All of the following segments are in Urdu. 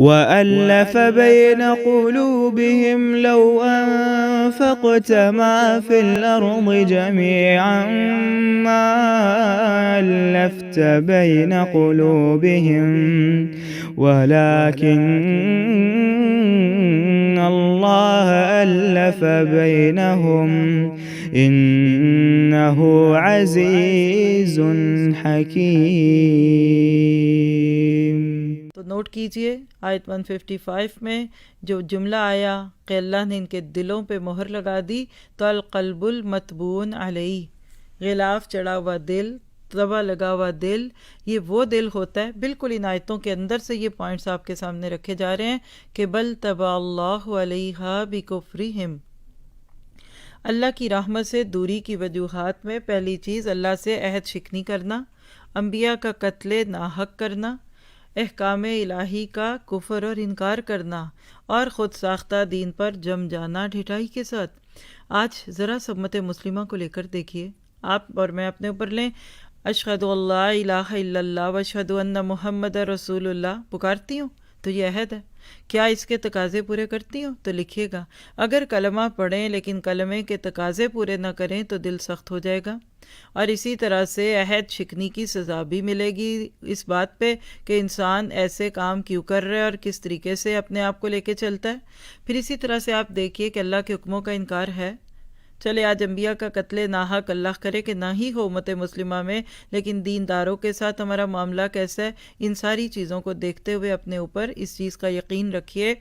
وألف بين قلوبهم لو أنفقت ما في الأرض جميعا ما ألفت بين قلوبهم ولكن الله ألف بينهم إنه عزيز حكيم۔ تو نوٹ کیجئے آیت 155 میں جو جملہ آیا کہ اللہ نے ان کے دلوں پہ مہر لگا دی، تو القلب المطبون علیہ، غلاف چڑھا ہوا دل، طبع لگا ہوا دل، یہ وہ دل ہوتا ہے۔ بالکل ان آیتوں کے اندر سے یہ پوائنٹس آپ کے سامنے رکھے جا رہے ہیں کہ بل طبع اللہ علیہا بکفرہم، اللہ کی رحمت سے دوری کی وجوہات میں پہلی چیز اللہ سے عہد شکنی کرنا، انبیاء کا قتل ناحق کرنا، احکام الہی کا کفر اور انکار کرنا، اور خود ساختہ دین پر جم جانا ڈھٹائی کے ساتھ۔ آج ذرا سب امت مسلمہ کو لے کر دیکھیے، آپ اور میں اپنے اوپر لیں، اشہد ان لا الہ الا اللہ و اشہد ان محمد رسول اللہ پکارتی ہوں تو یہ عہد ہے۔ کیا اس کے تقاضے پورے کرتی ہوں؟ تو لکھیے گا۔ اگر کلمہ پڑھیں لیکن کلمے کے تقاضے پورے نہ کریں تو دل سخت ہو جائے گا، اور اسی طرح سے عہد شکنی کی سزا بھی ملے گی اس بات پہ کہ انسان ایسے کام کیوں کر رہا ہے اور کس طریقے سے اپنے آپ کو لے کے چلتا ہے۔ پھر اسی طرح سے آپ دیکھیے کہ اللہ کے حکموں کا انکار ہے۔ چلے آج انبیاء کا قتل ناحق اللہ کرے کہ نہ ہی ہو امت مسلمہ میں، لیکن دینداروں کے ساتھ ہمارا معاملہ کیسا ہے؟ ان ساری چیزوں کو دیکھتے ہوئے اپنے اوپر اس چیز کا یقین رکھیے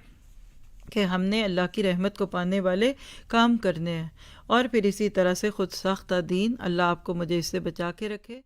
کہ ہم نے اللہ کی رحمت کو پانے والے کام کرنے ہیں، اور پھر اسی طرح سے خود ساختہ دین، اللہ آپ کو مجھے اس سے بچا کے رکھے۔